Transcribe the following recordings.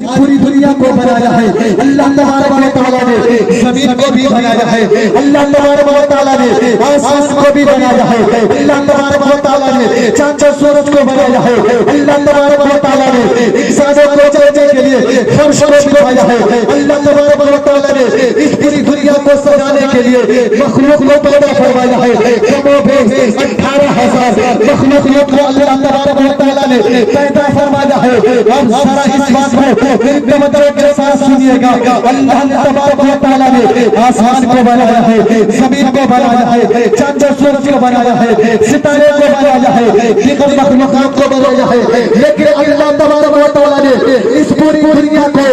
پوری دنیا کو بنایا ہے اللہ تبارک و تعالیٰ نے زمین کو بھی بنایا ہے اللہ تبارک و تعالیٰ نے آسمان کو بھی بنایا ہے اللہ تبارک و تعالیٰ نے چاند و سورج کو بنایا ہے اللہ تبارک و تعالیٰ نے انسانوں کو چلنے کے لیے فرش کو بنایا ہے اللہ تبارک و تعالیٰ نے اس پوری دنیا کو سجانے کے لیے مخلوق کو پیدا فرمایا ہے کم و بیش 18,000 مخلوق کو اللہ تبارک و تعالیٰ نے پیدا فرمایا ہے اب ذرا اس بات کو مطلب کے ساتھ سنیے گا اللہ تبارک و تعالیٰ نے آسمان کو بنایا ہے زمین کو بنایا ہے چاند و سورج کو بنایا ہے ستارے کو بنایا ہے دیگر مخلوقات کو بنایا ہے لیکن اللہ تبارک و تعالیٰ نے اس پوری دنیا کو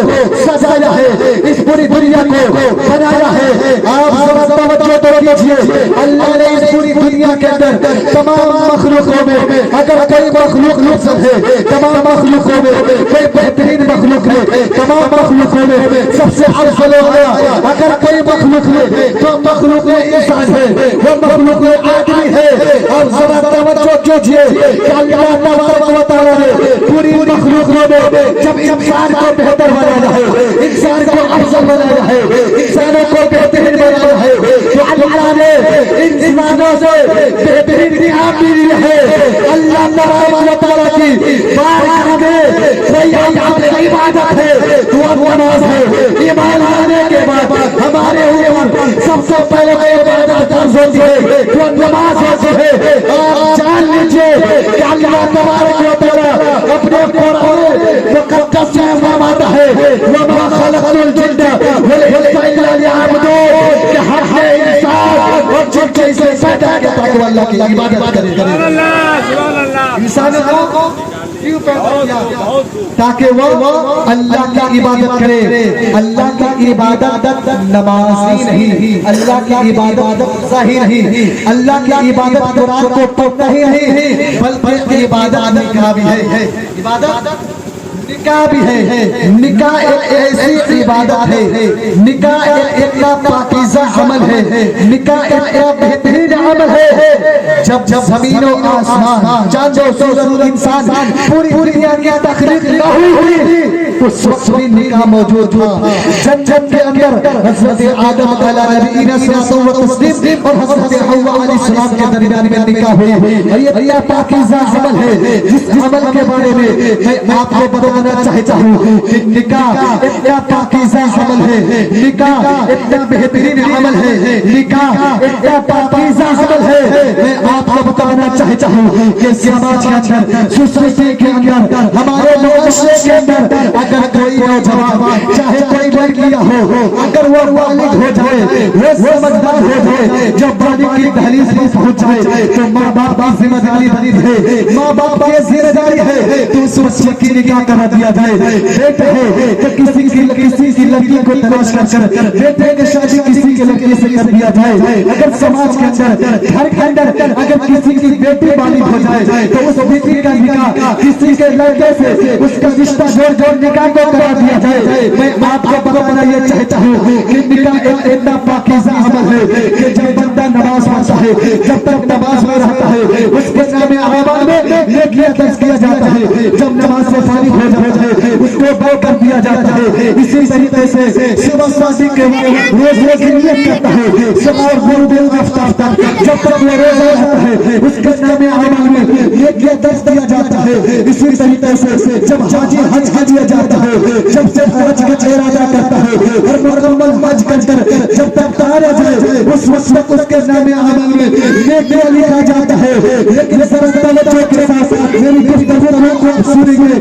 سجایا ہے اس پوری دنیا کو بنایا ہے آپ ذرا توجہ تو کیجیے اللہ نے اس پوری دنیا کے اندر تمام مخلوقوں میں اگر کوئی مخلوق افضل ہے تمام مخلوقوں میں کوئی بہترین مخلوق ہے تمام مخلوقوں میں سب سے افضل ہے اگر کوئی مخلوق ہے تو مخلوق انسان ہے وہ مخلوق آدمی ہے اور ذرا توجہ کیجیے کہ اللہ تبارک و تعالیٰ نے پوری مخلوقوں میں جب انسان کو بہتر بنایا ہے انسان کو افضل بنایا ہے انسانوں کو بہترین بنایا ہے تو اللہ نے انسانوں سے بہترین کام بھی لی ہے اللہ تبارک و تعالیٰ کی بارگاہ میں کوئی عبادت ہے وہ نماز ہے ایمان لانے کے بعد ہمارے اوپر سب سے پہلے عبادت فرض ہوتی ہے وہ نماز ہوتی ہے آپ جان لیجیے کہ اللہ تبارک و تعالیٰ اپنے قرآن مقدس سے فرماتا ہے وَمَا خَلَقْتُ الْجِنَّ وَالْإِنسَ إِلَّا لِيَعْبُدُونِ کہ ہر انسان اور جن سے پیدا کیا تاکہ وہ اللہ کی عبادت کرے انسان کو کیوں پیدا کیا تاکہ وہ اللہ کی عبادت کرے اللہ کی عبادت نمازی نہیں اللہ کی عبادت ظاہری نہیں اللہ کی عبادت قرآن کو پڑھنا ہی نہیں بلکہ عبادت نکاح بھی ہے عبادت نکاح بھی ہے نکاح ایک ایسی عبادت ہے نکاح ایک پاکیزہ عمل ہے نکاح ایک بہترین عمل ہے جب زمین و آسمان چاند و سورج انسان پوری دنیا کی تخلیق نہ ہوئی اس وقت بھی نکاح موجود تھا جنت کے اندر حضرت آدم علیہ نبینا صلاۃ و تسلیم اور حضرت حوا علیہ السلام کے درمیان میں نکاح ہوئی یہ پاکیزہ عمل ہے جس عمل کے بارے میں میں آپ کو بتانا چاہتا ہوں کہ نکاح اتنا پاکیزہ عمل ہے نکاح اتنا بہترین عمل ہے نکاح اتنا پاکیزہ عمل ہے میں آپ کو بتانا چاہتا ہوں کہ سماج کے اندر سوسائٹی کے اندر ہمارے معاشرے کے اندر اگر کوئی نوجوان چاہے کوئی لڑکیاں ہو اگر وہ بالغ ہو جائے وہ سمجھدار ہو جائے جب بالغ کی دہلیز پر پہنچ جائے تو ماں باپ کی ذمہ داری بنی ہے ماں باپ کی ذمہ داری ہے تو اس بچے کی نکاح کرا دیا جائے بیٹے ہے کہ کسی کی لڑکی کو تلاش کر بیٹے کی شادی کسی کے لڑکی سے کر دیا جائے اگر سماج کے اندر گھر کے اندر اگر کسی کی بیٹی بالغ ہو جائے تو اس بیٹی کا نکاح کسی کے لڑکے سے اس کا رشتہ جوڑ نکاح کو کرا دیا جائے میں آپ کو بتانا یہ چاہتا ہوں کہ نکاح ایک اتنا پاکیزہ عمل ہے کہ جب بندہ نماز پڑھتا ہے جب تک نماز میں رہتا ہے اس کے نام اعمال میں نیکیاں درج کیا جاتا ہے جب نماز سے فارغ ہو جاتا ہے اس کو بو کر دیا جاتا ہے اسی طریقے سے صبح صادق کے روز کی نیت کرتا ہے صبح اور غروب آفتاب جب تک وہ روزہ رہتا ہے اس کے نام اعمال میں نیکیاں درج کیا جاتا ہے اسی طریقے سے جب حاجی حج کیا جاتا ہے جب سے حج کا ارادہ کرتا ہے ہر مکمل حج کر جب تک تارا جائے اس وقت اس کے نام اعمال میں نیکیاں لکھا جاتا ہے لیکن توجہ کے ساتھ میری گفتگو کو سنیں گے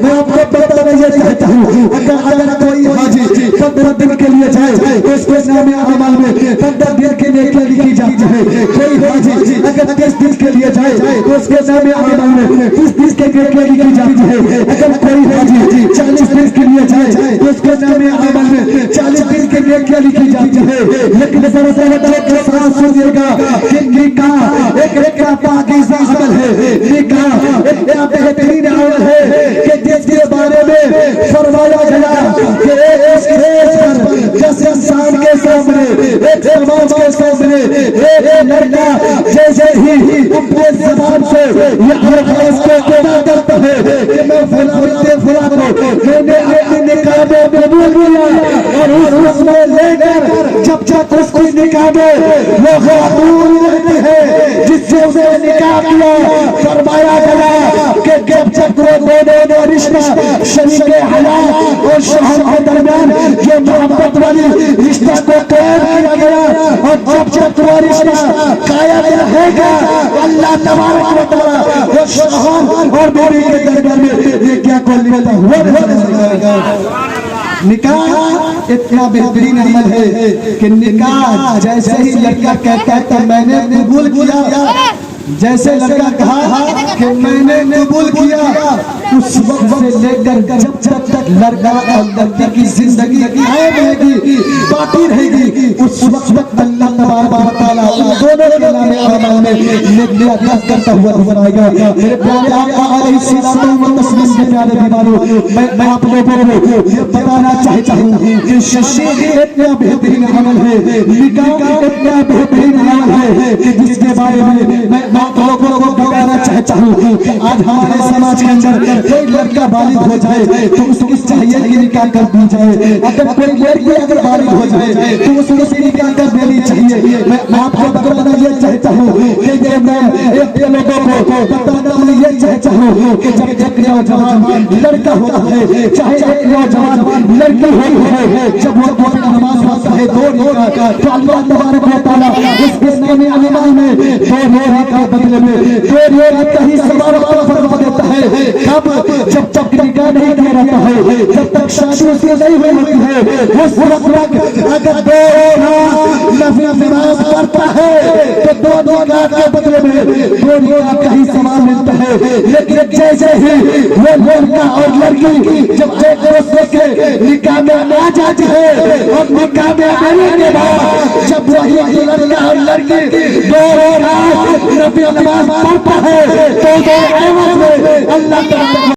میں آپ کو بتانا یہ چاہتا ہوں اگر کوئی حاجی 15 دن کے لیے جائے تو اس کے نام اعمال میں 15 دن کے نیکیاں لکھی جاتی ہے کوئی حاجی اگر 30 دن کے لیے جائے تو اس کے نام اعمال میں 30 دن کے نیکیاں لکھی جاتی ہے اگر کوئی حاجی 40 دن کے لیے جائے تو اس کے نام اعمال میں 40 دن کے نیکیاں لکھی جاتی ہے لیکن ذرا توجہ کے ساتھ سنیے گا کہ نکاح ایک پاکیزہ عمل ہے نکاح ایک بہترین عمل ہے کہ جس کے بارے میں فرمایا گیا کہ ایک جس انسان کے سامنے ایک سماج کے سامنے ایک لڑکا جیسے ہی اپنے زبان سے یہ الفاظ کو ادا کرتا ہے کہ میں فلاں کو میں نے اپنے نے قبول کیا اور اس وقت میں لے کر جب تک اس کی نکاح میں وہ خاتون رہتی ہے جس سے اسے نکاح کیا، فرمایا گیا کہ جب تک وہ دونوں رشتہ شریک حیات اور شوہر کے درمیان جو محبت والی رشتہ کو قائم کیا گیا، اور جب تک وہ رشتہ قائم رہے گا اللہ تبارک و تعالیٰ وہ شوہر اور بیوی کے درمیان میں یہ کیا کو لیتا ہوا رہے گا۔ نکاح اتنا بہترین عمل ہے کہ نکاح جیسے ہی لڑکا کہتا ہے کہ میں نے قبول کیا، جیسے لڑکا کہا کہ میں نے قبول کیا، اس وقت سے لے کر جب تک لڑکا اور لڑکی کی زندگی قائم رہے گی، باقی رہے گی، اس وقت اللہ تبارک و تعالیٰ ان دونوں کے نام اعمال میں نیکیاں عطا کرتا ہوا نظر آئے گا۔ میرے پیارے آقا علیہ الصلوۃ والتسلیم کے پیارے دیوانوں، میں آپ لوگوں کو یہ بتانا چاہتا ہوں کہ شادی اتنا بہترین عمل ہے، نکاح اتنا بہترین عمل ہے کہ جس کے بارے میں میں آپ لوگوں کو بتانا چاہتا ہوں کہ آج ہمارے سماج کے اندر کوئی لڑکا بالغ ہو جائے تو اس کو چاہیے کہ نکاح کر دی جائے، اگر کوئی لڑکی اگر بالغ ہو جائے تو اس کو نکاح کر دینی چاہیے۔ میں آپ کو بتانا یہ چاہتا ہوں کہ میں لوگوں کو بتانا یہ چاہتا ہوں کہ جب ایک نوجوان لڑکا ہوتا ہے، چاہے ایک نوجوان لڑکی ہوتی ہے، جب وہ نماز پڑھتا ہے دو رکعت تو اللہ تبارک و تعالیٰ اس کے نام اعمال میں دو رکعت بدلے میں دو رکعت کا ہی ثواب عطا فرما دیتا ہے۔ کب؟ جب تک نکاح نہیں کیا رہتا ہے، جب تک شادی اس کی نہیں ہوئی ہوتی ہے، اس وقت تک اگر دو نفل نماز پڑھتا ہے تو دو رکعت کے بدلے میں دو رکعت کا ہی ثواب ملتا ہے۔ لیکن جیسے ہی وہ لڑکا اور لڑکی جب ایک دوسرے کے نکاح میں آ جاتی ہے اور نکاح میں آنے کے بعد جب وہی لڑکا اور لڑکی دو رکعت نفل نماز پڑھتا ہے تو دو عوض میں اللہ تعالیٰ